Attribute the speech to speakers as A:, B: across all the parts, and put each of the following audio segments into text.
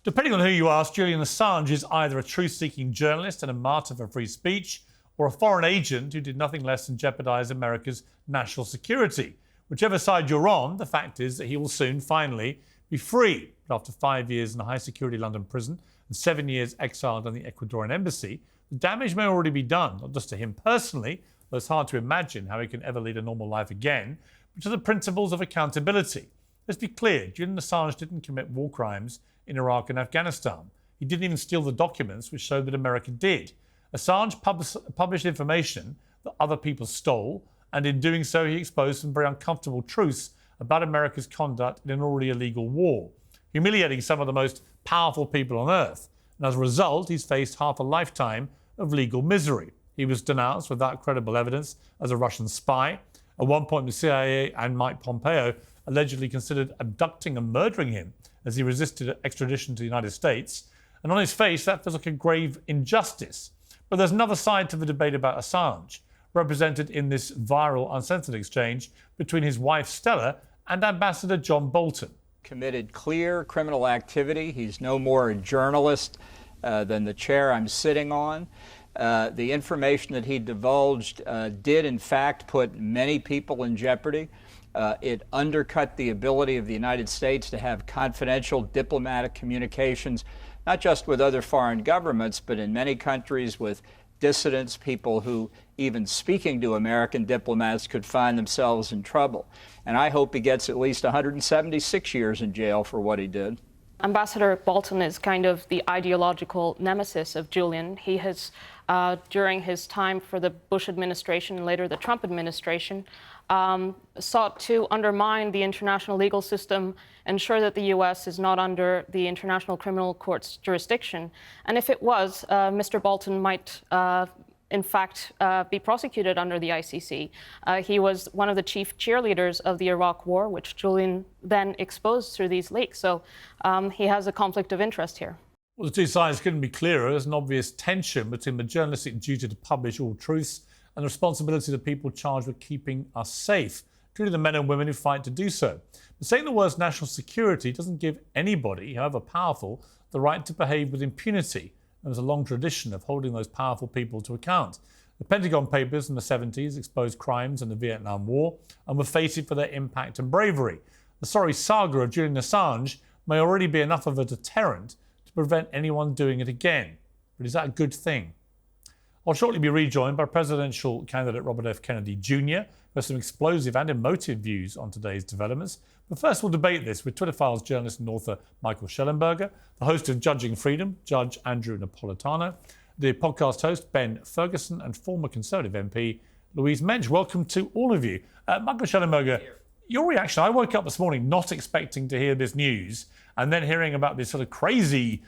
A: Depending on who you ask, Julian Assange is either a truth-seeking journalist and a martyr for free speech, or a foreign agent who did nothing less than jeopardise America's national security. Whichever side you're on, the fact is that he will soon finally be free. But after 5 years in a high-security London prison and 7 years exiled on the Ecuadorian Embassy, the damage may already be done, not just to him personally, though it's hard to imagine how he can ever lead a normal life again, but to the principles of accountability. Let's be clear, Julian Assange didn't commit war crimes in Iraq and Afghanistan. He didn't even steal the documents which showed that America did. Assange published information that other people stole, and in doing so he exposed some very uncomfortable truths about America's conduct in an already illegal war, humiliating some of the most powerful people on earth. And as a result, he's faced half a lifetime of legal misery. He was denounced without credible evidence as a Russian spy. At one point, the CIA and Mike Pompeo allegedly considered abducting and murdering him as he resisted extradition to the United States. And on his face, that feels like a grave injustice. But there's another side to the debate about Assange, represented in this viral uncensored exchange between his wife Stella and Ambassador John Bolton.
B: Committed clear criminal activity. He's no more a journalist than the chair I'm sitting on. The information that he divulged did, in fact, put many people in jeopardy. It undercut the ability of the United States to have confidential diplomatic communications, not just with other foreign governments, but in many countries with dissidents, people who, even speaking to American diplomats, could find themselves in trouble. And I hope he gets at least 176 years in jail for what he did.
C: Ambassador Bolton is kind of the ideological nemesis of Julian. He has, during his time for the Bush administration and later the Trump administration, sought to undermine the international legal system, ensure that the U.S. is not under the International Criminal Court's jurisdiction. And if it was, Mr. Bolton might, in fact, be prosecuted under the ICC. He was one of the chief cheerleaders of the Iraq War, which Julian then exposed through these leaks. So he has a conflict of interest here.
A: Well, the two sides couldn't be clearer. There's an obvious tension between the journalistic duty to publish all truths and the responsibility of the people charged with keeping us safe, including the men and women who fight to do so. But saying the words national security doesn't give anybody, however powerful, the right to behave with impunity. There's a long tradition of holding those powerful people to account. The Pentagon Papers in the 70s exposed crimes in the Vietnam War and were fated for their impact and bravery. The sorry saga of Julian Assange may already be enough of a deterrent to prevent anyone doing it again. But is that a good thing? I'll shortly be rejoined by presidential candidate Robert F. Kennedy Jr., who has some explosive and emotive views on today's developments. But first, we'll debate this with Twitter Files journalist and author Michael Shellenberger, the host of Judging Freedom, Judge Andrew Napolitano, the podcast host Ben Ferguson, and former Conservative MP Louise Mensch. Welcome to all of you. Michael Shellenberger, your reaction, I woke up this morning not expecting to hear this news and then hearing about this sort of crazy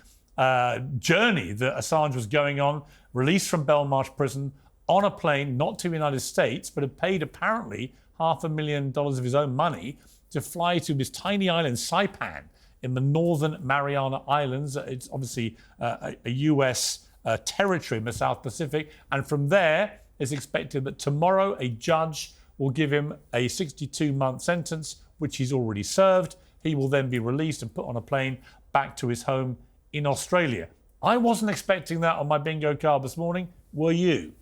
A: journey that Assange was going on, released from Belmarsh prison on a plane, not to the United States, but had paid apparently $500,000 of his own money to fly to this tiny island, Saipan, in the northern Mariana Islands. It's obviously a US territory in the South Pacific. And from there, it's expected that tomorrow a judge will give him a 62-month sentence, which he's already served. He will then be released and put on a plane back to his home in Australia. I wasn't expecting that on my bingo card this morning. Were you?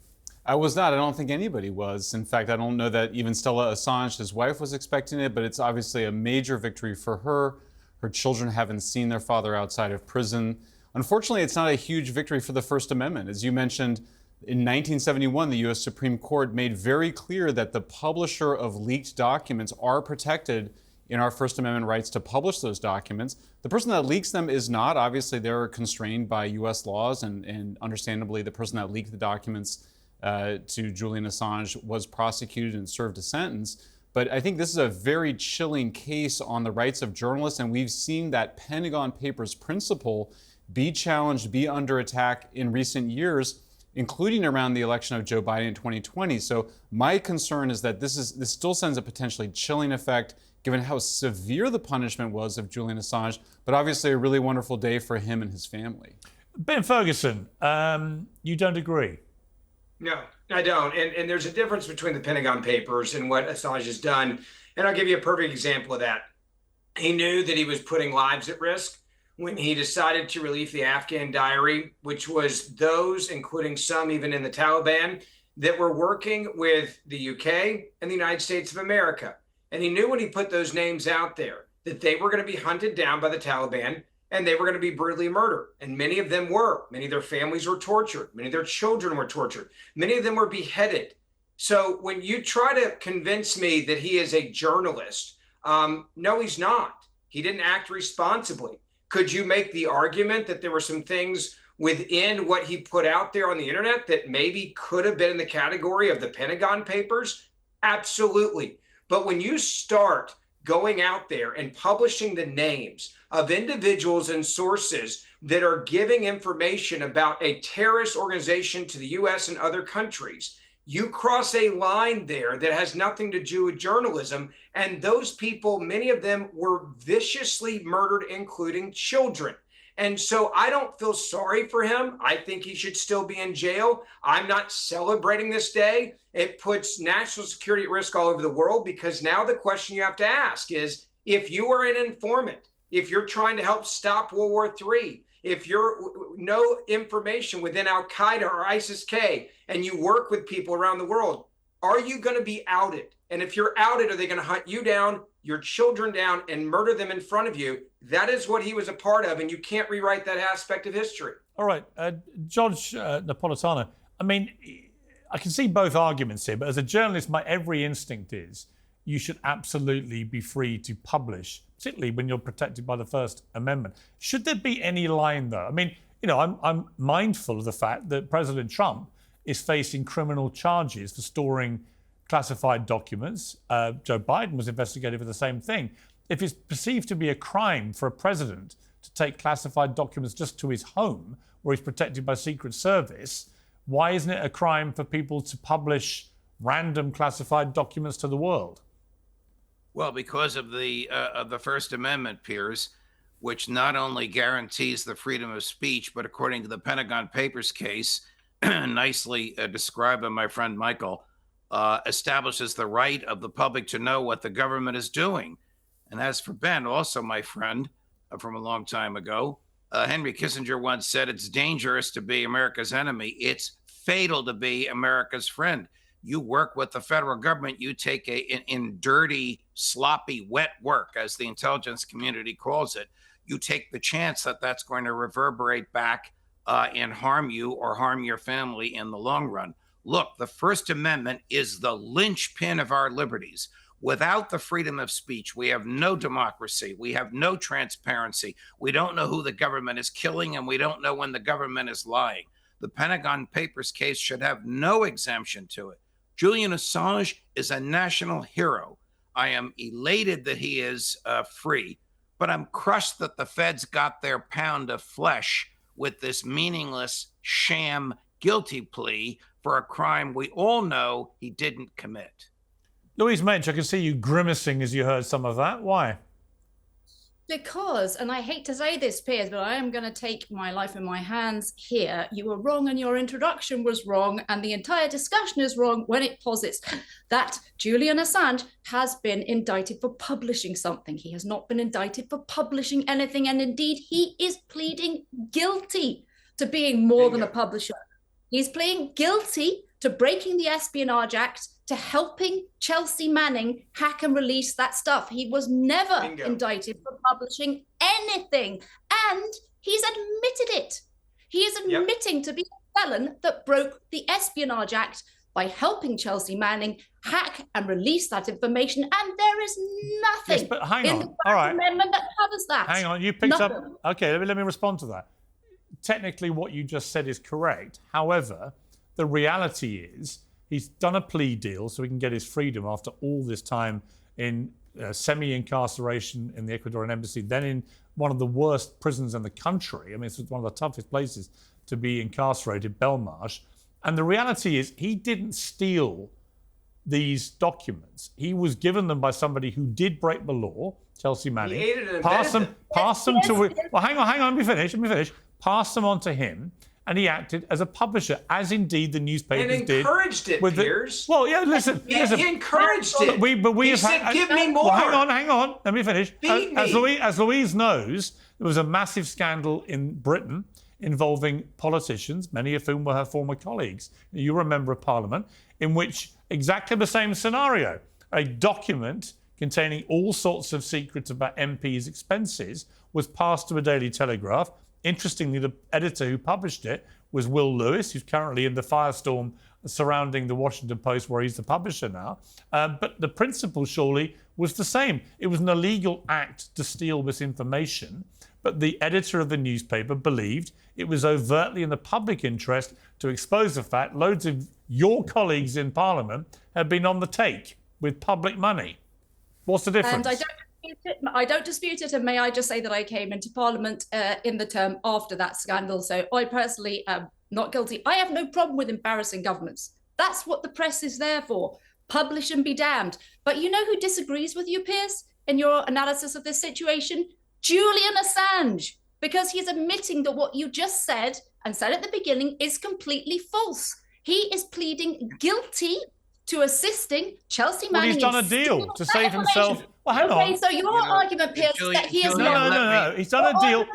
D: I was not. I don't think anybody was. In fact, I don't know that even Stella Assange, his wife, was expecting it, but it's obviously a major victory for her. Her children haven't seen their father outside of prison. Unfortunately, it's not a huge victory for the First Amendment. As you mentioned, in 1971, the U.S. Supreme Court made very clear that the publisher of leaked documents are protected in our First Amendment rights to publish those documents. The person that leaks them is not. Obviously, they're constrained by U.S. laws, and understandably, the person that leaked the documents to Julian Assange was prosecuted and served a sentence. But I think this is a very chilling case on the rights of journalists, and we've seen that Pentagon Papers principle be challenged, be under attack in recent years, including around the election of Joe Biden in 2020. So my concern is that this still sends a potentially chilling effect, given how severe the punishment was of Julian Assange, but obviously a really wonderful day for him and his family.
A: Ben Ferguson, you don't agree?
E: No, I don't. And there's a difference between the Pentagon Papers and what Assange has done. And I'll give you a perfect example of that. He knew that he was putting lives at risk when he decided to release the Afghan diary, which was those, including some even in the Taliban, that were working with the UK and the United States of America. And he knew when he put those names out there that they were going to be hunted down by the Taliban and they were going to be brutally murdered. And many of them were. Many of their families were tortured. Many of their children were tortured. Many of them were beheaded. So when you try to convince me that he is a journalist, no, he's not. He didn't act responsibly. Could you make the argument that there were some things within what he put out there on the internet that maybe could have been in the category of the Pentagon Papers? Absolutely. But when you start going out there and publishing the names of individuals and sources that are giving information about a terrorist organization to the US and other countries, you cross a line there that has nothing to do with journalism. And those people, many of them were viciously murdered, including children. And so I don't feel sorry for him. I think he should still be in jail. I'm not celebrating this day. It puts national security at risk all over the world, because now the question you have to ask is, if you are an informant, if you're trying to help stop World War III, if you're no information within Al-Qaeda or ISIS-K and you work with people around the world, are you going to be outed? And if you're outed, are they going to hunt you down, your children down, and murder them in front of you? That is what he was a part of, and you can't rewrite that aspect of history.
A: All right, Judge Napolitano, I mean, I can see both arguments here, but as a journalist, my every instinct is you should absolutely be free to publish, particularly when you're protected by the First Amendment. Should there be any line, though? I mean, you know, I'm mindful of the fact that President Trump is facing criminal charges for storing classified documents. Joe Biden was investigated for the same thing. If it's perceived to be a crime for a president to take classified documents just to his home, where he's protected by Secret Service, why isn't it a crime for people to publish random classified documents to the world?
F: Well, because of the First Amendment, Piers, which not only guarantees the freedom of speech, but according to the Pentagon Papers case, nicely described by my friend Michael, establishes the right of the public to know what the government is doing. And as for Ben, also my friend from a long time ago, Henry Kissinger once said, it's dangerous to be America's enemy. It's fatal to be America's friend. You work with the federal government, you take in dirty, sloppy, wet work, as the intelligence community calls it, you take the chance that that's going to reverberate back and harm you or harm your family in the long run. Look, the First Amendment is the linchpin of our liberties. Without the freedom of speech, we have no democracy. We have no transparency. We don't know who the government is killing, and we don't know when the government is lying. The Pentagon Papers case should have no exemption to it. Julian Assange is a national hero. I am elated that he is free, but I'm crushed that the feds got their pound of flesh with this meaningless sham guilty plea for a crime we all know he didn't commit.
A: Louise Mensch, I can see you grimacing as you heard some of that. Why?
G: Because, and I hate to say this, Piers, but I am going to take my life in my hands here. You were wrong and your introduction was wrong, and the entire discussion is wrong when it posits that Julian Assange has been indicted for publishing something. He has not been indicted for publishing anything, and indeed he is pleading guilty to being more than a publisher. He's pleading guilty to breaking the Espionage Act, to helping Chelsea Manning hack and release that stuff. He was never indicted for publishing anything, and he's admitted it. He is admitting to be a felon that broke the Espionage Act by helping Chelsea Manning hack and release that information, and there is nothing
A: yes, but hang
G: in
A: on.
G: the
A: All right.
G: amendment that covers that.
A: Hang on, you picked
G: nothing.
A: up... Okay, let me respond to that. Technically, what you just said is correct. However, the reality is he's done a plea deal so he can get his freedom after all this time in semi-incarceration in the Ecuadorian Embassy, then in one of the worst prisons in the country. I mean, it's one of the toughest places to be incarcerated, Belmarsh. And the reality is he didn't steal these documents. He was given them by somebody who did break the law, Chelsea Manning.
E: He aided and
A: Pass them
E: abetted
A: to... Well, hang on, let me finish. Pass them on to him. And he acted as a publisher, as indeed the newspapers did.
E: And encouraged it, Piers.
A: Well, yeah, listen.
E: He encouraged it.
A: He
E: said, give me more.
A: Well, hang on. Let me finish.
E: Feed me.
A: As Louise knows, There was a massive scandal in Britain involving politicians, many of whom were her former colleagues. You're a member of Parliament, in which exactly the same scenario, a document containing all sorts of secrets about MPs' expenses was passed to a Daily Telegraph. Interestingly, the editor who published it was Will Lewis, who's currently in the firestorm surrounding the Washington Post, where he's the publisher now. But the principle, surely, was the same. It was an illegal act to steal this information, but the editor of the newspaper believed it was overtly in the public interest to expose the fact loads of your colleagues in Parliament had been on the take with public money. What's the difference?
G: And I don't dispute it. And may I just say that I came into Parliament in the term after that scandal. So I personally am not guilty. I have no problem with embarrassing governments. That's what the press is there for. Publish and be damned. But you know who disagrees with you, Piers, in your analysis of this situation? Julian Assange, because he's admitting that what you just said and said at the beginning is completely false. He is pleading guilty to assisting Chelsea Manning.
A: Well, he's done a deal to save himself. Well, hang on.
G: So your argument, Piers, is that he is not.
A: No. He's done a deal.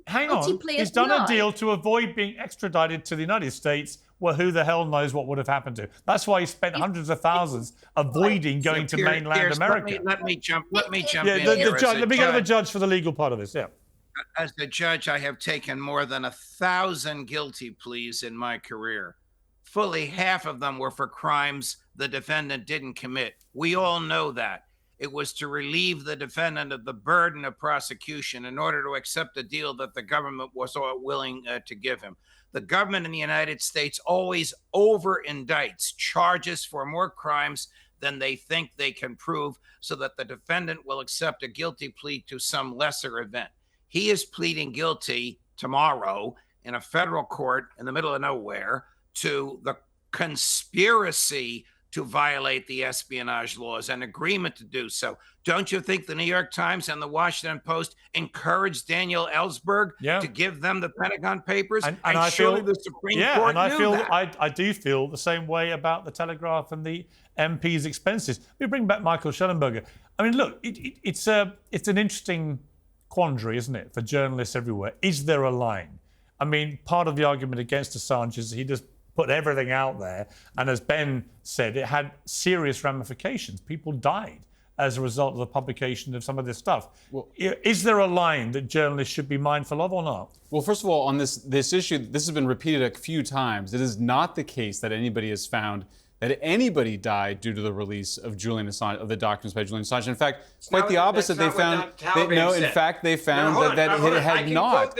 A: Hang on. He's done a deal to avoid being extradited to the United States, where who the hell knows what would have happened to. That's why he spent hundreds of thousands avoiding going to mainland America.
F: Let me jump in
A: the
F: here.
A: judge, let me go to the judge for the legal part of this. Yeah.
F: As a judge, I have taken more than 1,000 guilty pleas in my career. Fully half of them were for crimes the defendant didn't commit. We all know that. It was to relieve the defendant of the burden of prosecution in order to accept a deal that the government was willing to give him. The government in the United States always over-indicts charges for more crimes than they think they can prove, so that the defendant will accept a guilty plea to some lesser event. He is pleading guilty tomorrow in a federal court in the middle of nowhere to the conspiracy to violate the espionage laws, an agreement to do so. Don't you think the New York Times and the Washington Post encouraged Daniel Ellsberg to give them the Pentagon Papers? And I surely the Supreme Court knew that.
A: I do feel the same way about the Telegraph and the MP's expenses. Let me bring back Michael Shellenberger. I mean, look, it's an interesting quandary, isn't it, for journalists everywhere? Is there a line? I mean, part of the argument against Assange is he just put everything out there. And as Ben said, it had serious ramifications. People died as a result of the publication of some of this stuff. Well, is there a line that journalists should be mindful of or not? Well,
D: first of all, on this issue, this has been repeated a few times. It is not the case that anybody has found that anybody died due to the release of Julian Assange, of the documents by Julian Assange. In fact, quite the opposite. They found they found that it had not.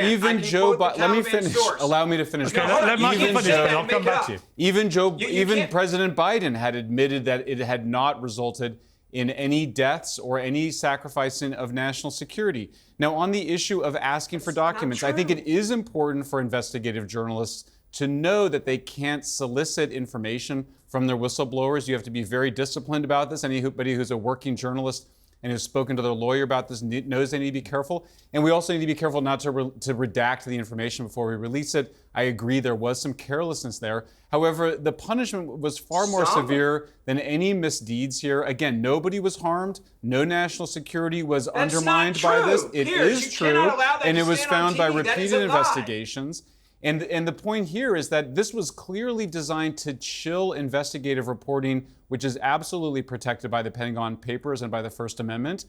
D: Even Joe Biden. Let me finish. Allow me to finish.
A: Okay, let Michael finish. I'll come back to you.
D: Even President Biden had admitted that it had not resulted in any deaths or any sacrificing of national security. Now, on the issue of asking for documents, I think it is important for investigative journalists to know that they can't solicit information from their whistleblowers. You have to be very disciplined about this. Anybody who's a working journalist and has spoken to their lawyer about this knows they need to be careful. And we also need to be careful not to redact the information before we release it. I agree there was some carelessness there. However, the punishment was far more severe than any misdeeds here. Again, nobody was harmed. No national security was undermined by this. It is true, and it was found by repeated investigations. And the point here is that this was clearly designed to chill investigative reporting, which is absolutely protected by the Pentagon Papers and by the First Amendment.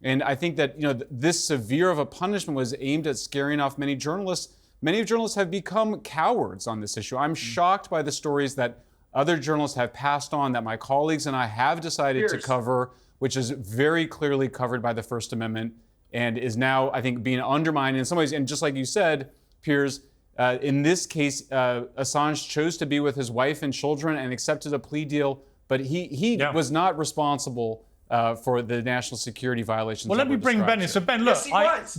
D: And I think that this severe of a punishment was aimed at scaring off many journalists. Many journalists have become cowards on this issue. I'm shocked by the stories that other journalists have passed on, that my colleagues and I have decided to cover, which is very clearly covered by the First Amendment and is now, I think, being undermined in some ways. And just like you said, Piers, in this case, Assange chose to be with his wife and children and accepted a plea deal, but he was not responsible for the national security violations.
A: Well, let me bring Ben in. So, Ben, look,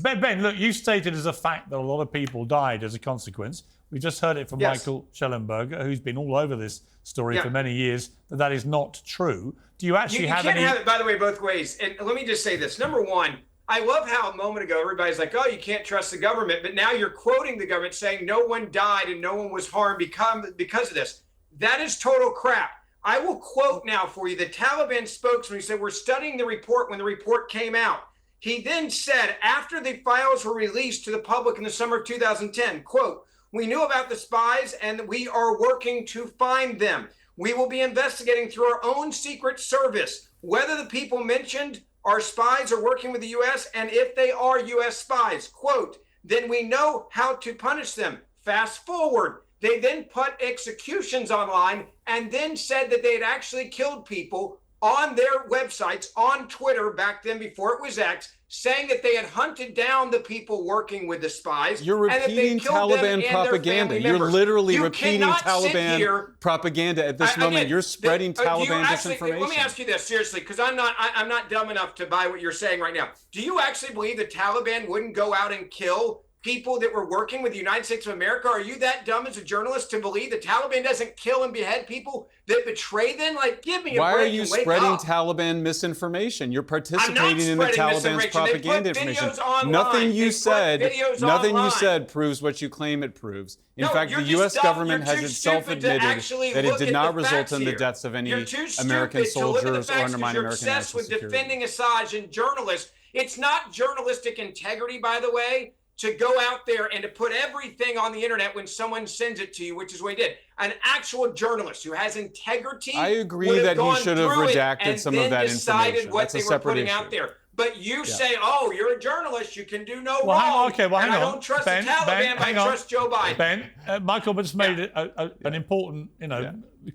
A: Ben, look, you stated as a fact that a lot of people died as a consequence. We just heard it from Michael Shellenberger, who's been all over this story for many years, that is not true. Do you actually have any...
E: You can't have it, by the way, both ways. And let me just say this. Number one, I love how a moment ago everybody's like, oh, you can't trust the government. But now you're quoting the government saying no one died and no one was harmed because of this. That is total crap. I will quote now for you the Taliban spokesman who said, we're studying the report when the report came out. He then said, after the files were released to the public in the summer of 2010, quote, "We knew about the spies and we are working to find them. We will be investigating through our own secret service whether the people mentioned are spies or working with the U.S. and if they are U.S. spies, quote, then we know how to punish them." Fast forward. They then put executions online and then said that they had actually killed people on their websites, on Twitter back then before it was X, saying that they had hunted down the people working with the spies.
D: You're repeating Taliban propaganda. You're literally repeating Taliban propaganda at this moment. You're spreading Taliban disinformation.
E: Let me ask you this seriously, because I'm not dumb enough to buy what you're saying right now. Do you actually believe the Taliban wouldn't go out and kill people that were working with the United States of America? Are you that dumb as a journalist to believe the Taliban doesn't kill and behead people that betray them? Like, give me a break.
D: Why are you spreading Taliban misinformation? You're participating in the Taliban's propaganda information. Nothing you said proves what you claim it proves. In fact, the U.S. government has itself admitted that it did not result in the deaths of any American soldiers or undermine American national security.
E: You're obsessed with defending Assange and journalists. It's not journalistic integrity, by the way, to go out there and to put everything on the internet when someone sends it to you, which is what he did. An actual journalist who has integrity.
D: I agree that he should have redacted some of that information. That's a separate issue.
E: Out there. But you say, oh, you're a journalist, you can do no wrong.
A: Hang on.
E: I don't trust the Taliban, I trust Joe Biden.
A: Ben, Michael just made an important,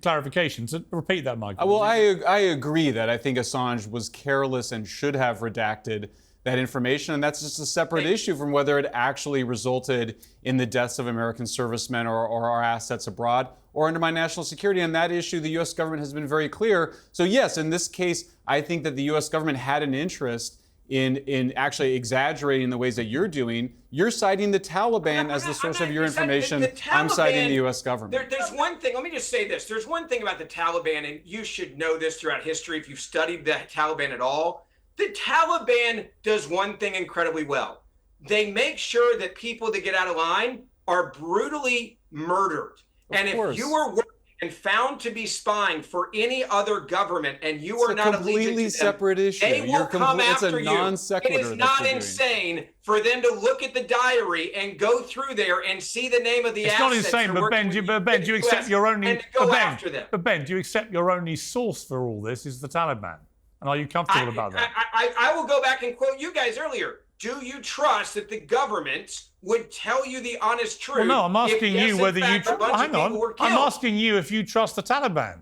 A: clarification. So repeat that, Michael.
D: Well, I agree that I think Assange was careless and should have redacted that information, and that's just a separate issue from whether it actually resulted in the deaths of American servicemen or our assets abroad or undermine national security. On that issue, the U.S. government has been very clear. So yes, in this case, I think that the U.S. government had an interest in actually exaggerating the ways that you're doing. You're citing the Taliban as the source of your information. I'm citing the U.S. government.
E: There's one thing, let me just say this. There's one thing about the Taliban, and you should know this throughout history if you've studied the Taliban at all. The Taliban does one thing incredibly well. They make sure that people that get out of line are brutally murdered. And if you were working and found to be spying for any other government and you are not allegiant to them,
D: it's a completely separate issue.
E: They will come after you. It is not
D: insane
E: for them to look at the diary and go through there and see the name of the assets.
A: It's not insane, but Ben, do you accept your only... But Ben, do you accept your only source for all this is the Taliban? And are you comfortable about that?
E: I will go back and quote you guys earlier. Do you trust that the government would tell you the honest truth?
A: Well, no, I'm asking you whether you... Hang on. I'm asking you if you trust the Taliban.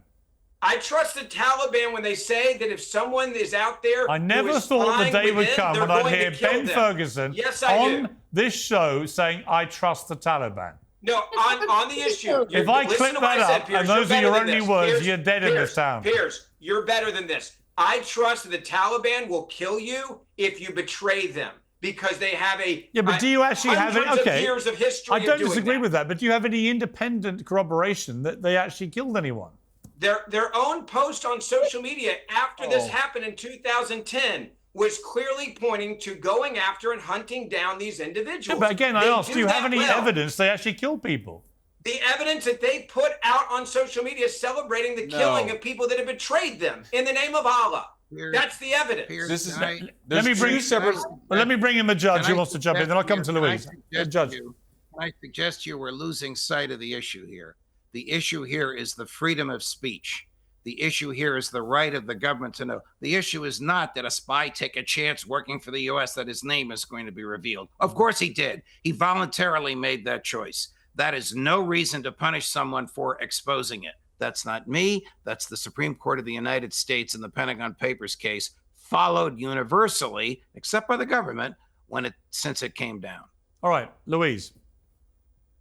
E: I trust the Taliban when they say that if someone is out there...
A: I never thought the day would come when I'd hear Ben Ferguson on this show saying, I trust the Taliban.
E: No, on the issue.
A: If I clip that up and those are your only words, you're dead in this town.
E: Piers, you're better than this. I trust that the Taliban will kill you if you betray them because they have a
A: but do you actually have any
E: years of history?
A: I don't disagree with that, but do you have any independent corroboration that they actually killed anyone?
E: Their own post on social media after this happened in 2010 was clearly pointing to going after and hunting down these individuals.
A: Yeah, but again, I asked, do you have any evidence they actually killed people?
E: The evidence that they put out on social media celebrating the killing of people that have betrayed them in the name of Allah. That's the evidence.
A: Let me bring in the judge who wants to jump in, then I'll come to Louise. Judge.
F: I suggest you we're losing sight of the issue here. The issue here is the freedom of speech. The issue here is the right of the government to know. The issue is not that a spy take a chance working for the U.S. that his name is going to be revealed. Of course he did. He voluntarily made that choice. That is no reason to punish someone for exposing it. That's not me. That's the Supreme Court of the United States in the Pentagon Papers case, followed universally, except by the government, since it came down.
A: All right, Louise.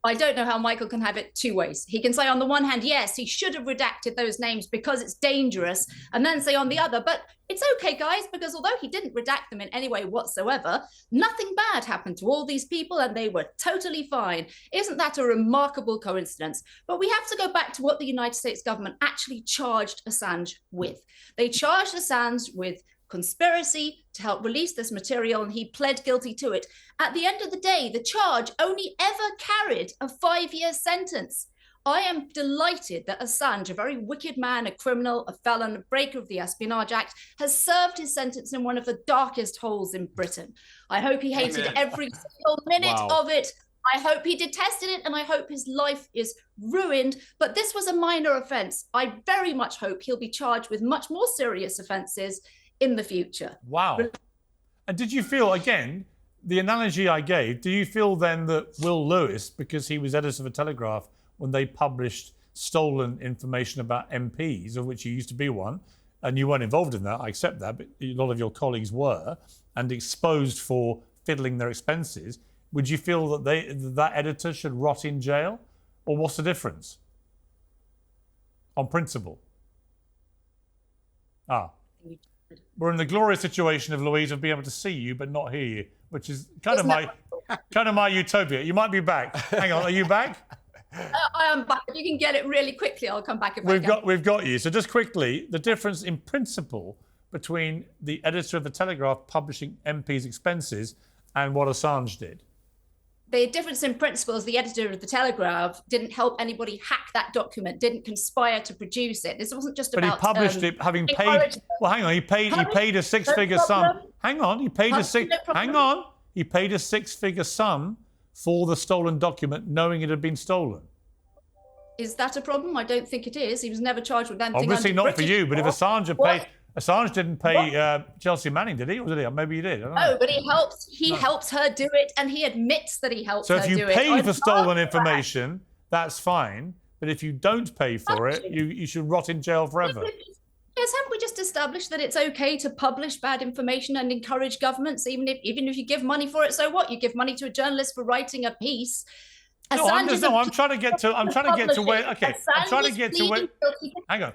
G: I don't know how Michael can have it two ways. He can say on the one hand, yes, he should have redacted those names because it's dangerous, and then say on the other, but it's okay, guys, because although he didn't redact them in any way whatsoever, nothing bad happened to all these people and they were totally fine. Isn't that a remarkable coincidence? But we have to go back to what the United States government actually charged Assange with. They charged Assange with conspiracy to help release this material, and he pled guilty to it. At the end of the day, the charge only ever carried a 5-year sentence. I am delighted that Assange, a very wicked man, a criminal, a felon, a breaker of the Espionage Act, has served his sentence in one of the darkest holes in Britain. I hope he hated every single minute of it. I hope he detested it, and I hope his life is ruined. But this was a minor offence. I very much hope he'll be charged with much more serious offences in the future.
A: Wow. And did you feel, again, the analogy I gave, do you feel then that Will Lewis, because he was editor of the Telegraph when they published stolen information about MPs, of which you used to be one, and you weren't involved in that, I accept that, but a lot of your colleagues were, and exposed for fiddling their expenses, would you feel that that editor should rot in jail? Or what's the difference? On principle. We're in the glorious situation of, Louise, of being able to see you but not hear you, which is kind of my utopia. You might be back. Hang on, are you back?
G: I am back. If you can get it really quickly, I'll come back if I can.
A: We've got you. So just quickly, the difference in principle between the editor of the Telegraph publishing MPs' expenses and what Assange did.
G: The difference in principle is the editor of the Telegraph didn't help anybody hack that document, didn't conspire to produce it. This wasn't just about.
A: But he published it having paid. Well, hang on. He paid a six-figure sum. Hang on. He paid He paid a six-figure sum for the stolen document, knowing it had been stolen.
G: Is that a problem? I don't think it is. He was never charged with anything.
A: Obviously not
G: British
A: for you, but if
G: law.
A: Assange had paid. Assange didn't pay Chelsea Manning, did he? Or did he? Maybe he did. I don't know.
G: No, but he helps her do it, and he admits that he helps her do it.
A: So if you pay for stolen information, that's fine. But if you don't pay for it, you should rot in jail forever.
G: Yes, haven't we just established that it's okay to publish bad information and encourage governments, even if you give money for it? So what? You give money to a journalist for writing a piece.
A: I'm trying to get to where. Okay, I'm trying to get to where. Hang on.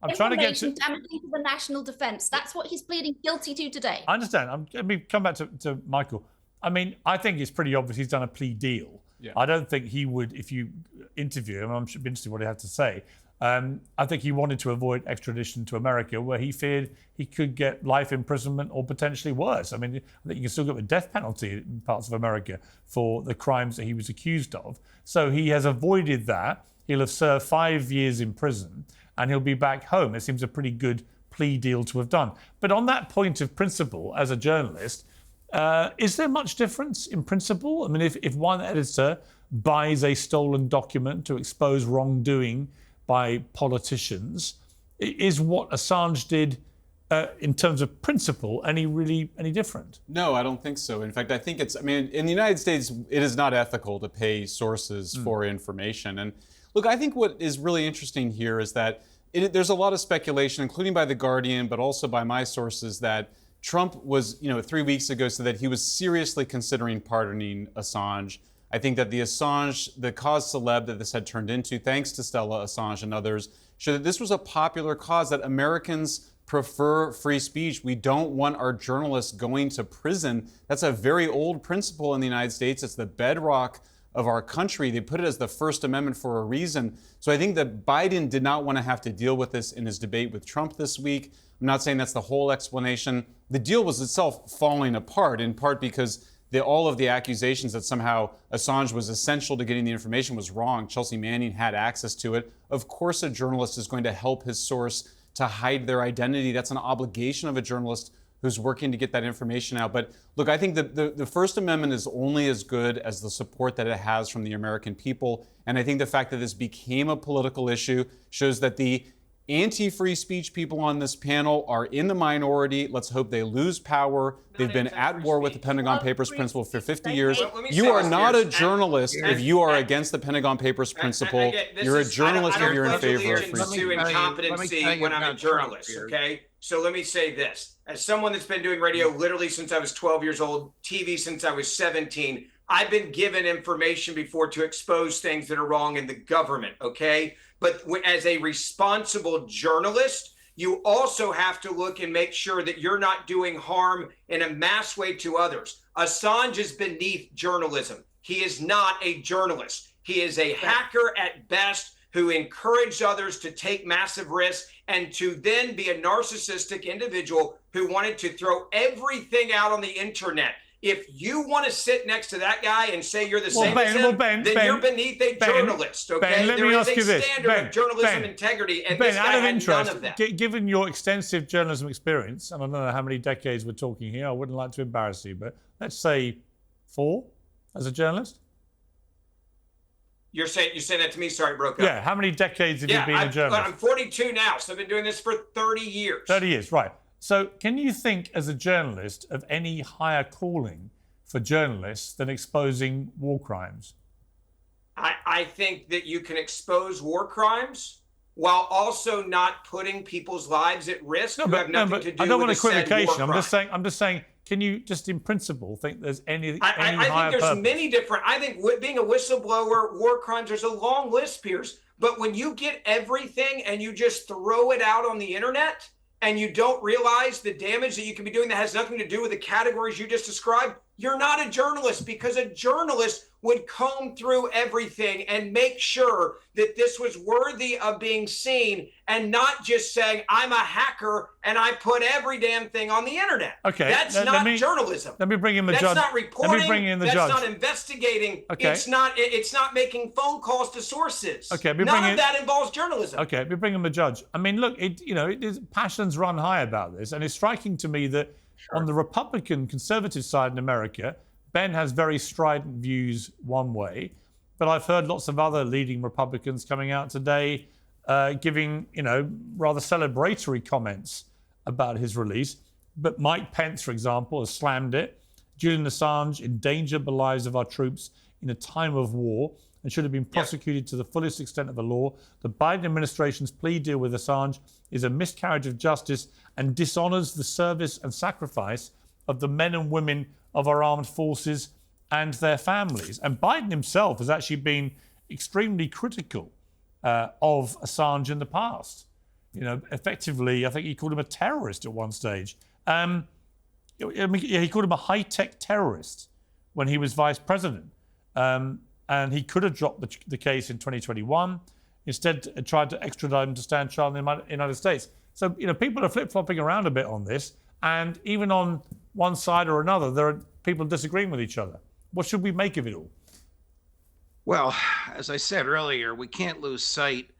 A: I'm trying to get to
G: damaging to the national defence. That's what he's pleading guilty to today.
A: I understand. Let me come back to Michael. I mean, I think it's pretty obvious he's done a plea deal. Yeah. I don't think he would, if you interview him, I'm sure be interested in what he had to say. I think he wanted to avoid extradition to America, where he feared he could get life imprisonment or potentially worse. I mean, I think you can still get the death penalty in parts of America for the crimes that he was accused of. So he has avoided that. He'll have served 5 years in prison and he'll be back home. It seems a pretty good plea deal to have done. But on that point of principle, as a journalist, is there much difference in principle? I mean, if one editor buys a stolen document to expose wrongdoing by politicians, is what Assange did in terms of principle any different?
D: No, I don't think so. In fact, I think in the United States, it is not ethical to pay sources for information. And look, I think what is really interesting here is that there's a lot of speculation, including by The Guardian, but also by my sources, that Trump was, 3 weeks ago, said that he was seriously considering pardoning Assange. I think that the cause celeb that this had turned into, thanks to Stella Assange and others, showed that this was a popular cause, that Americans prefer free speech. We don't want our journalists going to prison. That's a very old principle in the United States. It's the bedrock of our country. They put it as the First Amendment for a reason. So I think that Biden did not want to have to deal with this in his debate with Trump this week. I'm not saying that's the whole explanation. The deal was itself falling apart, in part because all of the accusations that somehow Assange was essential to getting the information was wrong. Chelsea Manning had access to it. Of course, a journalist is going to help his source to hide their identity. That's an obligation of a journalist who's working to get that information out. But look, I think the First Amendment is only as good as the support that it has from the American people. And I think the fact that this became a political issue shows that the anti-free speech people on this panel are in the minority. Let's hope they lose power. They've been at war with the Pentagon Papers principle for 50 years. You are not a journalist if you are against the Pentagon Papers principle. You're a journalist if you're in favor of free speech.
E: Incompetency when I'm a journalist, okay? So let me say this. As someone that's been doing radio literally since I was 12 years old, TV since I was 17, I've been given information before to expose things that are wrong in the government, okay? But as a responsible journalist, you also have to look and make sure that you're not doing harm in a mass way to others. Assange is beneath journalism. He is not a journalist. He is a hacker at best who encouraged others to take massive risks and to then be a narcissistic individual who wanted to throw everything out on the internet. If you want to sit next to that guy and say you're the same as him, then you're beneath a journalist, okay?
A: Ben, let me ask you this.
E: Standard of journalism integrity, and
A: Ben,
E: this guy
A: out of
E: had
A: interest,
E: none of that.
A: Given your extensive journalism experience, and I don't know how many decades we're talking here, I wouldn't like to embarrass you, but let's say 4 as a journalist?
E: You're saying that to me? Sorry, broke up.
A: Yeah, how many decades have you been a journalist?
E: I'm 42 now, so I've been doing this for 30 years.
A: 30 years, right. So can you think as a journalist of any higher calling for journalists than exposing war crimes?
E: I think that you can expose war crimes while also not putting people's lives at risk who have nothing to do with
A: I don't want
E: the said
A: equivocation.
E: war
A: I'm just saying, can you just in principle think there's any
E: I
A: higher
E: think there's
A: purpose?
E: many different, I think being a whistleblower, war crimes, there's a long list, Piers. But when you get everything and you just throw it out on the internet and you don't realize the damage that you can be doing that has nothing to do with the categories you just described, you're not a journalist, because a journalist would comb through everything and make sure that this was worthy of being seen, and not just saying, I'm a hacker and I put every damn thing on the internet.
A: Okay.
E: That's not journalism.
A: Let me bring in the
E: That's
A: judge.
E: not reporting.
A: Let me bring in the
E: That's
A: judge.
E: not investigating.
A: Okay.
E: It's not making phone calls to sources.
A: Okay.
E: None of that involves journalism.
A: Okay, we bring in the judge. I mean, look, passions run high about this, and it's striking to me that on the Republican conservative side in America, Ben has very strident views one way, but I've heard lots of other leading Republicans coming out today giving, rather celebratory comments about his release. But Mike Pence, for example, has slammed it. Julian Assange endangered the lives of our troops in a time of war and should have been prosecuted to the fullest extent of the law. The Biden administration's plea deal with Assange is a miscarriage of justice and dishonors the service and sacrifice of the men and women of our armed forces and their families. And Biden himself has actually been extremely critical of Assange in the past. Effectively, I think he called him a terrorist at one stage. He called him a high-tech terrorist when he was vice president. And he could have dropped the case in 2021. Instead, tried to extradite him to stand trial in the United States. So, people are flip-flopping around a bit on this. And even on one side or another, there are people disagreeing with each other. What should we make of it all?
F: Well, as I said earlier, we can't lose sight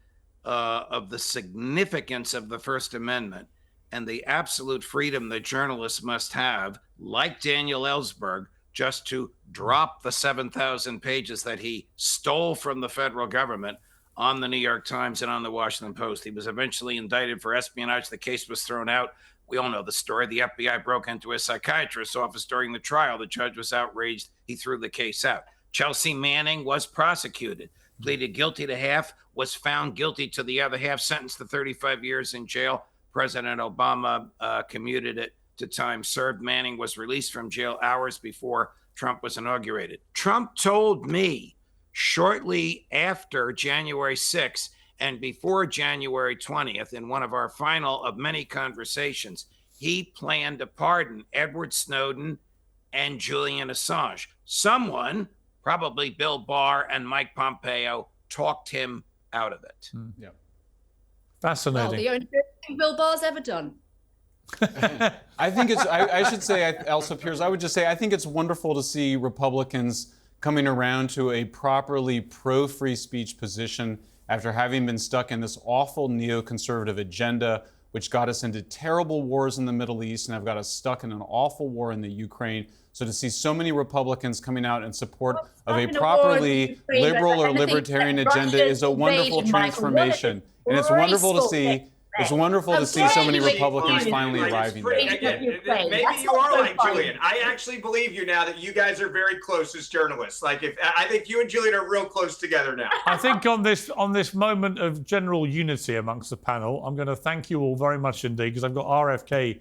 F: of the significance of the First Amendment and the absolute freedom that journalists must have, like Daniel Ellsberg, just to drop the 7,000 pages that he stole from the federal government on the New York Times and on the Washington Post. He was eventually indicted for espionage. The case was thrown out. We all know the story. The FBI broke into a psychiatrist's office during the trial. The judge was outraged. He threw the case out. Chelsea Manning was prosecuted, pleaded guilty to half, was found guilty to the other half, sentenced to 35 years in jail. President Obama commuted it to time served. Manning was released from jail hours before Trump was inaugurated. Trump told me shortly after January 6th and before January 20th, in one of our final of many conversations, he planned to pardon Edward Snowden and Julian Assange. Someone, probably Bill Barr and Mike Pompeo, talked him out of it.
A: Yeah. Fascinating.
G: Well, the only thing Bill Barr's ever done.
D: I think I should say, also, Piers, I would just say, I think it's wonderful to see Republicans coming around to a properly pro-free speech position after having been stuck in this awful neoconservative agenda, which got us into terrible wars in the Middle East and have got us stuck in an awful war in the Ukraine. So to see so many Republicans coming out in support of a properly liberal or libertarian agenda is a wonderful transformation. And it's wonderful to see. It's wonderful to see so many Republicans finally arriving there.
E: Maybe you are like Julian. I actually believe you now that you guys are very close as journalists. I think you and Julian are real close together now.
A: I think on this moment of general unity amongst the panel, I'm going to thank you all very much indeed, because I've got RFK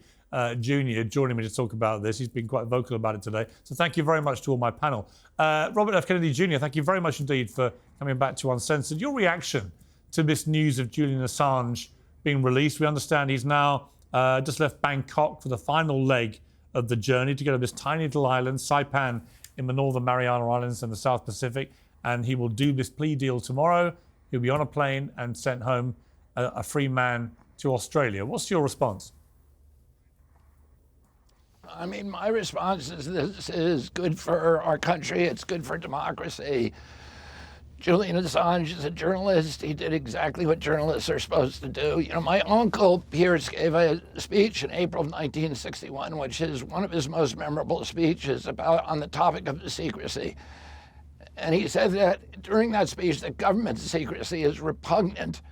A: Jr. joining me to talk about this. He's been quite vocal about it today. So thank you very much to all my panel. Robert F. Kennedy Jr., thank you very much indeed for coming back to Uncensored. Your reaction to this news of Julian Assange being released? We understand he's now just left Bangkok for the final leg of the journey to go to this tiny little island, Saipan, in the Northern Mariana Islands and the South Pacific. And he will do this plea deal tomorrow. He'll be on a plane and sent home a free man to Australia. What's your response?
H: I mean, my response is this is good for our country. It's good for democracy. Julian Assange is a journalist. He did exactly what journalists are supposed to do. You know, my uncle Piers gave a speech in April of 1961, which is one of his most memorable speeches on the topic of secrecy. And he said that during that speech, that government secrecy is repugnant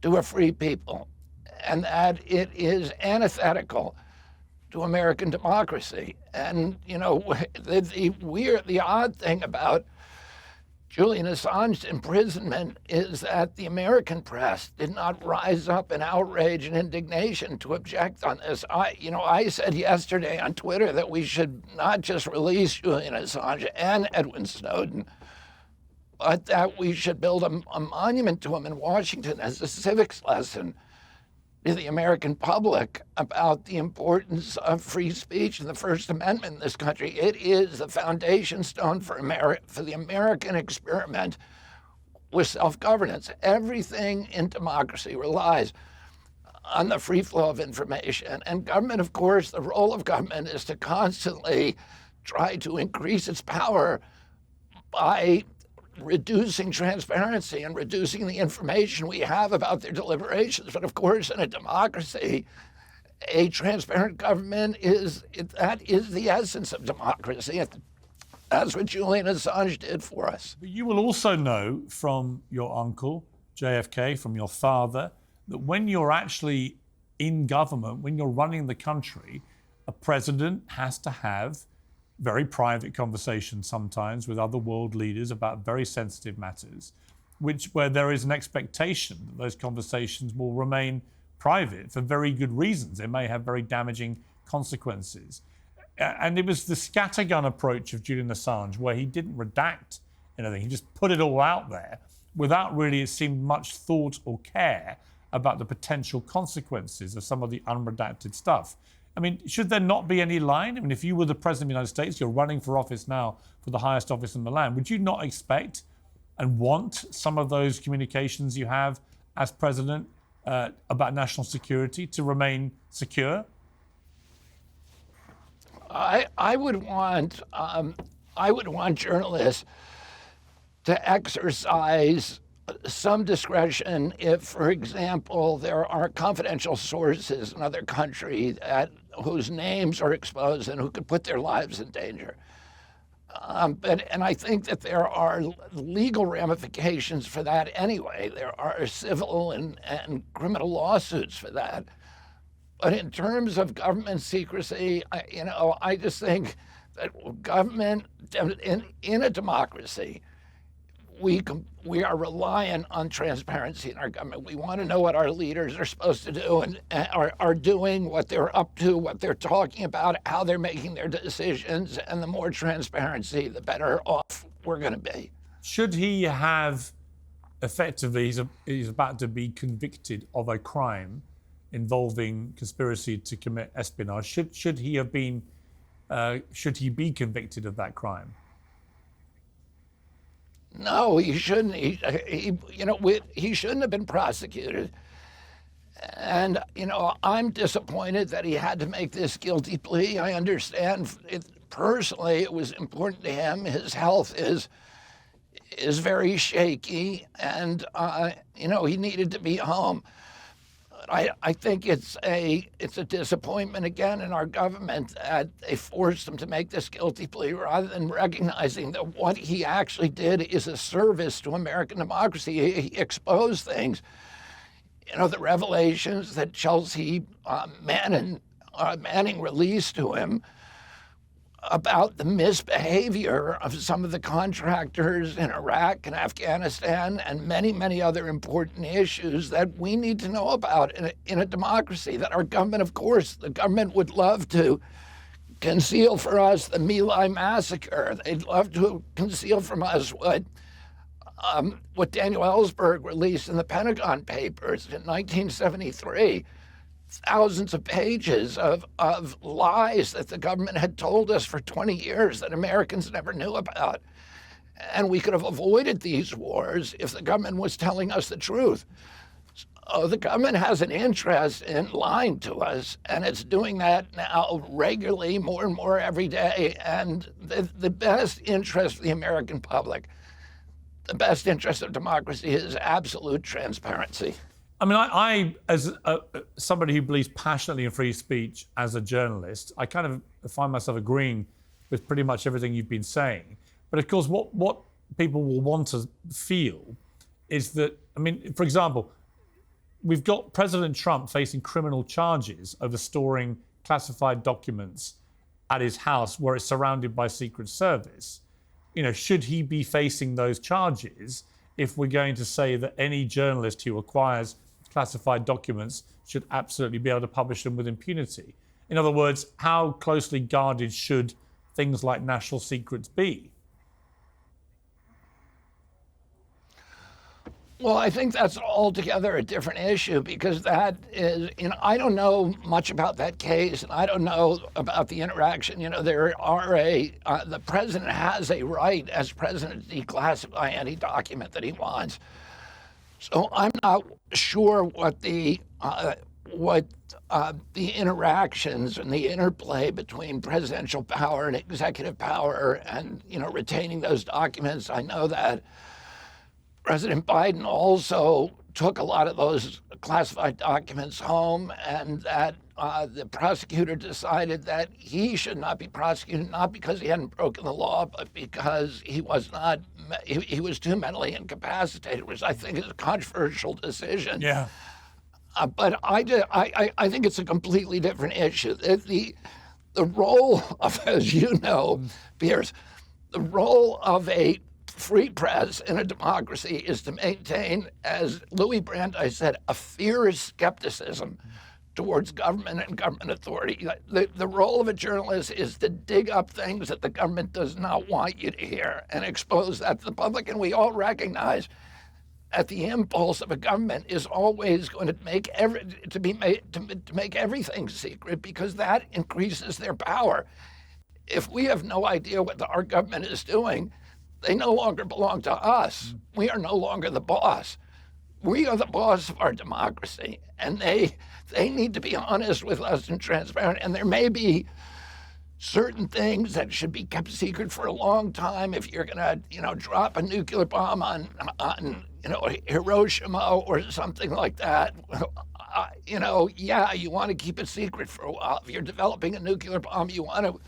H: to a free people, and that it is antithetical to American democracy. And, you know, the odd thing about Julian Assange's imprisonment is that the American press did not rise up in outrage and indignation to object on this. I said yesterday on Twitter that we should not just release Julian Assange and Edwin Snowden, but that we should build a monument to him in Washington as a civics lesson to the American public about the importance of free speech and the First Amendment in this country. It is the foundation stone for the American experiment with self-governance. Everything in democracy relies on the free flow of information. And government, of course, the role of government is to constantly try to increase its power by reducing transparency and reducing the information we have about their deliberations. But of course, in a democracy, a transparent government is the essence of democracy. That's what Julian Assange did for us.
A: But you will also know from your uncle, JFK, from your father, that when you're actually in government, when you're running the country, a president has to have very private conversations sometimes with other world leaders about very sensitive matters, where there is an expectation that those conversations will remain private for very good reasons. They may have very damaging consequences. And it was the scattergun approach of Julian Assange, where he didn't redact anything. He just put it all out there without really, it seemed, much thought or care about the potential consequences of some of the unredacted stuff. I mean, should there not be any line? I mean, if you were the President of the United States, you're running for office now for the highest office in the land, would you not expect and want some of those communications you have as President about national security to remain secure?
H: I would want journalists to exercise some discretion if, for example, there are confidential sources in other countries whose names are exposed and who could put their lives in danger. And I think that there are legal ramifications for that anyway. There are civil and criminal lawsuits for that. But in terms of government secrecy, I just think that government in a democracy, we are reliant on transparency in our government. We want to know what our leaders are supposed to do and are doing, what they're up to, what they're talking about, how they're making their decisions. And the more transparency, the better off we're going to be.
A: Should he have effectively, he's about to be convicted of a crime involving conspiracy to commit espionage. Should he be convicted of that crime?
H: No, he shouldn't. He shouldn't have been prosecuted. And, I'm disappointed that he had to make this guilty plea. I understand personally it was important to him. His health is very shaky, and, he needed to be home. I think it's a disappointment again in our government that they forced him to make this guilty plea rather than recognizing that what he actually did is a service to American democracy. He exposed things, the revelations that Chelsea Manning released to him about the misbehavior of some of the contractors in Iraq and Afghanistan and many, many other important issues that we need to know about in a democracy. That our government, of course, the government would love to conceal for us the My Lai massacre. They'd love to conceal from us what Daniel Ellsberg released in the Pentagon Papers in 1973. Thousands of pages of lies that the government had told us for 20 years that Americans never knew about. And we could have avoided these wars if the government was telling us the truth. So the government has an interest in lying to us, and it's doing that now regularly, more and more every day. And the best interest of the American public, the best interest of democracy is absolute transparency.
A: I mean, I as somebody who believes passionately in free speech as a journalist, I kind of find myself agreeing with pretty much everything you've been saying. But of course, what people will want to feel is that, I mean, for example, we've got President Trump facing criminal charges over storing classified documents at his house where it's surrounded by Secret Service. You know, should he be facing those charges if we're going to say that any journalist who acquires classified documents should absolutely be able to publish them with impunity? In other words, how closely guarded should things like national secrets be?
H: Well, I think that's altogether a different issue because that is, I don't know much about that case, and I don't know about the interaction. There are the president has a right as president to declassify any document that he wants. So I'm not sure what the interactions and the interplay between presidential power and executive power and, retaining those documents. I know that President Biden also took a lot of those classified documents home, and that the prosecutor decided that he should not be prosecuted, not because he hadn't broken the law, but because he was too mentally incapacitated, which I think is a controversial decision.
A: Yeah.
H: But I think it's a completely different issue. The role of, as you know, Piers, the role of a free press in a democracy is to maintain, as Louis Brandeis said, a fierce skepticism towards government and government authority. The role of a journalist is to dig up things that the government does not want you to hear and expose that to the public. And we all recognize that the impulse of a government is always going to make make everything secret, because that increases their power. If we have no idea what our government is doing, they no longer belong to us. We are no longer the boss. We are the boss of our democracy, and they need to be honest with us and transparent. And there may be certain things that should be kept secret for a long time. If you're going to, drop a nuclear bomb on Hiroshima or something like that, you want to keep it secret for a while. If you're developing a nuclear bomb, you want to.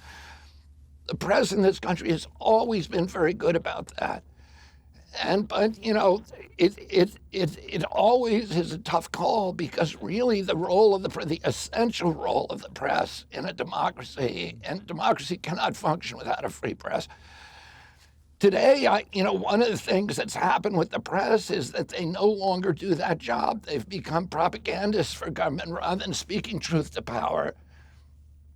H: The press in this country has always been very good about that. But it always is a tough call, because really the essential role of the press in a democracy, and democracy cannot function without a free press. Today, one of the things that's happened with the press is that they no longer do that job. They've become propagandists for government rather than speaking truth to power.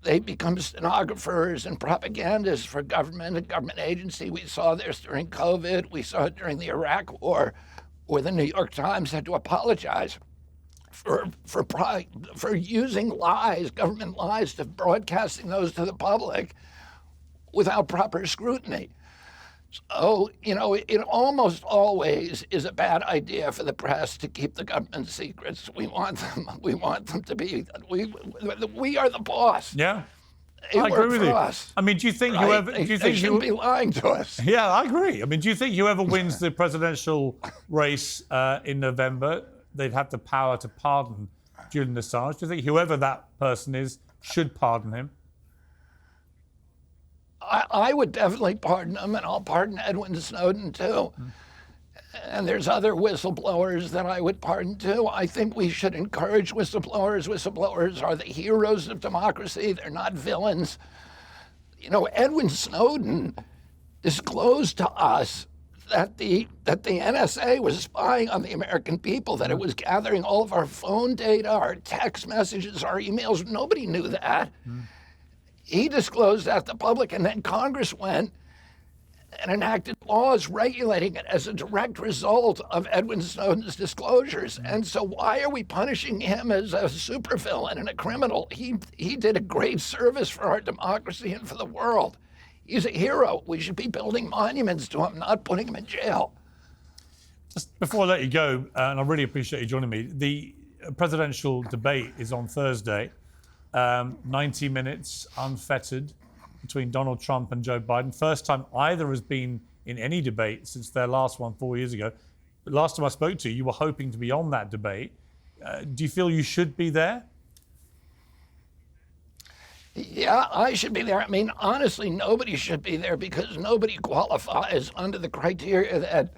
H: They become stenographers and propagandists for government and government agency. We saw this during COVID. We saw it during the Iraq War, where the New York Times had to apologize for using lies, government lies, to broadcasting those to the public without proper scrutiny. So, it almost always is a bad idea for the press to keep the government secrets. We want them to be, we are the boss.
A: Yeah.
H: They
A: I agree with you.
H: us,
A: I mean, do you think
H: right?
A: whoever...
H: They shouldn't be lying to us.
A: Yeah, I agree. I mean, do you think whoever wins the presidential race in November, they'd have the power to pardon Julian Assange? Do you think whoever that person is should pardon him?
H: I would definitely pardon him, and I'll pardon Edwin Snowden too. And there's other whistleblowers that I would pardon too. I think we should encourage whistleblowers. Whistleblowers are the heroes of democracy. They're not villains. Edwin Snowden disclosed to us that the NSA was spying on the American people, that it was gathering all of our phone data, our text messages, our emails. Nobody knew that. He disclosed that to the public, and then Congress went and enacted laws regulating it as a direct result of Edwin Snowden's disclosures. And so why are we punishing him as a supervillain and a criminal? He did a great service for our democracy and for the world. He's a hero. We should be building monuments to him, not putting him in jail.
A: Just before I let you go, and I really appreciate you joining me, the presidential debate is on Thursday. 90 minutes, unfettered, between Donald Trump and Joe Biden. First time either has been in any debate since their last one 4 years ago. But last time I spoke to you, you were hoping to be on that debate. Do you feel you should be there?
H: Yeah, I should be there. I mean, honestly, nobody should be there because nobody qualifies under the criteria that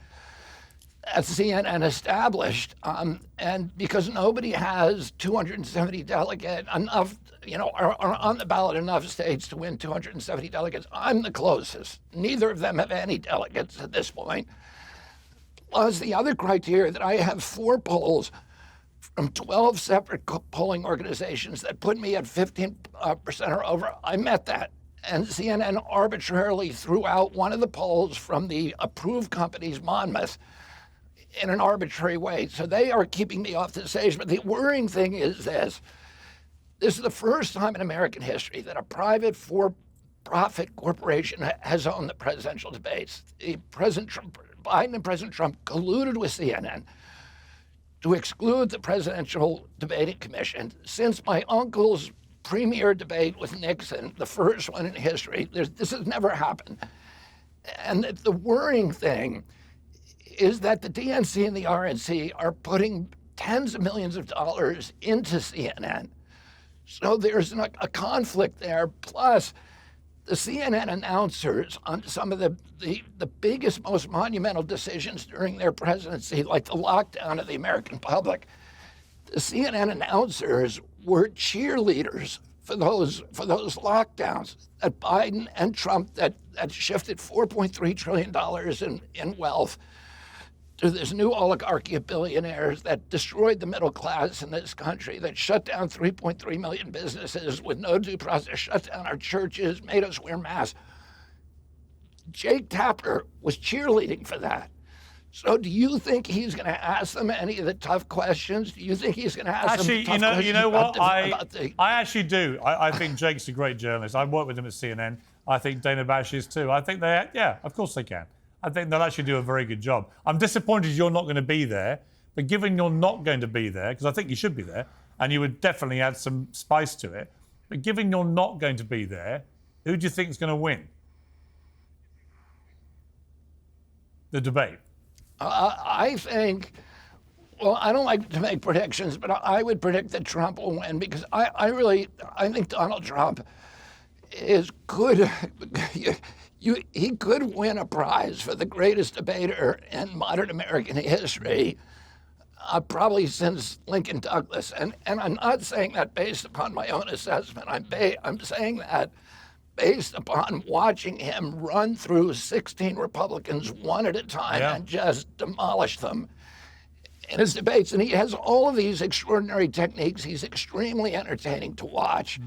H: CNN established, and because nobody has 270 delegates, enough, are on the ballot enough states to win 270 delegates. I'm the closest. Neither of them have any delegates at this point. Plus, the other criteria that I have 4 polls from 12 separate polling organizations that put me at 15% or over. I met that. And CNN arbitrarily threw out one of the polls from the approved company's Monmouth in an arbitrary way. So they are keeping me off the stage. But the worrying thing is this. This is the first time in American history that a private for-profit corporation has owned the presidential debates. Biden and President Trump colluded with CNN to exclude the Presidential Debating Commission. Since my uncle's premier debate with Nixon, the first one in history, this has never happened. And the worrying thing is that the DNC and the RNC are putting tens of millions of dollars into CNN. So there's a conflict there. Plus, the CNN announcers on some of the biggest, most monumental decisions during their presidency, like the lockdown of the American public, the CNN announcers were cheerleaders for those lockdowns. That Biden and Trump that shifted $4.3 trillion in wealth to this new oligarchy of billionaires that destroyed the middle class in this country, that shut down 3.3 million businesses with no due process, shut down our churches, made us wear masks. Jake Tapper was cheerleading for that. So do you think he's going to ask them any of the tough questions? Do you think he's going to ask them tough questions?
A: You know what? I actually do. I think Jake's a great journalist. I've worked with him at CNN. I think Dana Bash is too. I think of course they can. I think they'll actually do a very good job. I'm disappointed you're not going to be there, but given you're not going to be there, because I think you should be there, and you would definitely add some spice to it, but given you're not going to be there, who do you think is going to win the debate?
H: I think, well, I don't like to make predictions, but I would predict that Trump will win because I think Donald Trump is good. He could win a prize for the greatest debater in modern American history, probably since Lincoln Douglas. And I'm not saying that based upon my own assessment. I'm saying that based upon watching him run through 16 Republicans one at a time and just demolish them in his debates. And he has all of these extraordinary techniques. He's extremely entertaining to watch.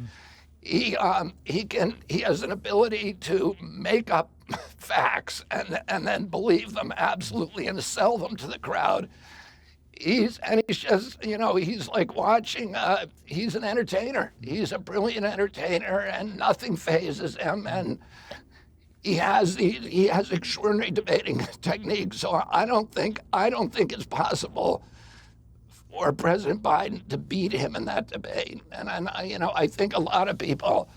H: He has an ability to make up facts and then believe them absolutely and sell them to the crowd. He's just, he's like watching, he's an entertainer. He's a brilliant entertainer and nothing phases him. And he has extraordinary debating techniques. So I don't think it's possible for President Biden to beat him in that debate. And I think a lot of people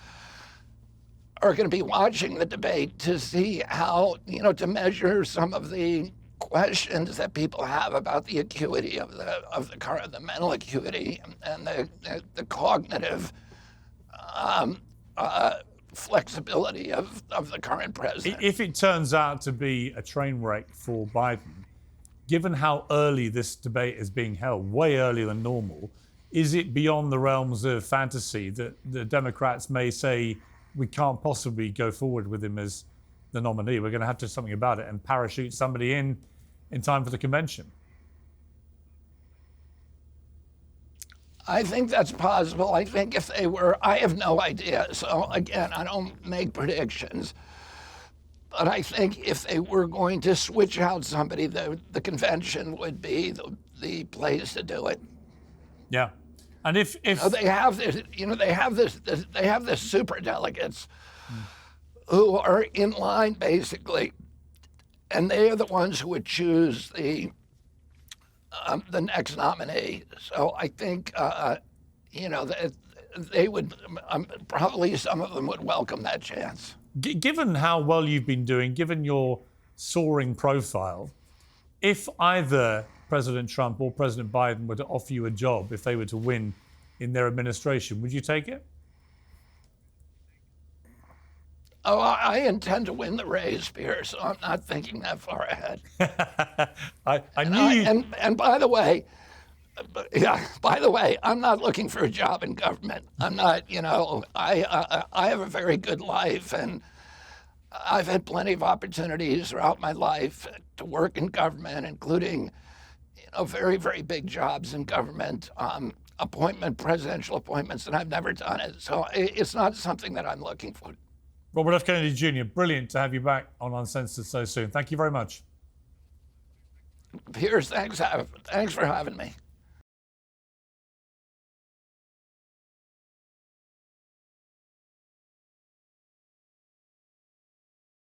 H: are going to be watching the debate to see how, to measure some of the questions that people have about the acuity of the mental acuity and the cognitive flexibility of the current president.
A: If it turns out to be a train wreck for Biden, given how early this debate is being held, way earlier than normal, is it beyond the realms of fantasy that the Democrats may say, we can't possibly go forward with him as the nominee, we're going to have to do something about it and parachute somebody in time for the convention?
H: I think that's possible. I think if they were, I have no idea. So again, I don't make predictions. But I think if they were going to switch out somebody, the convention would be the place to do it.
A: Yeah, and if
H: they have this, they have this super delegates who are in line basically, and they are the ones who would choose the the next nominee. So I think, that they would, probably some of them would welcome that chance.
A: Given how well you've been doing, given your soaring profile, if either President Trump or President Biden were to offer you a job, if they were to win in their administration, would you take it?
H: Oh, I intend to win the race, Piers, so I'm not thinking that far ahead.
A: I knew you...
H: And by the way, I'm not looking for a job in government. I'm not, I have a very good life, and I've had plenty of opportunities throughout my life to work in government, including, very, very big jobs in government, presidential appointments, and I've never done it. So it's not something that I'm looking for.
A: Robert F. Kennedy Jr., brilliant to have you back on Uncensored so soon. Thank you very much.
H: Piers, thanks for having me.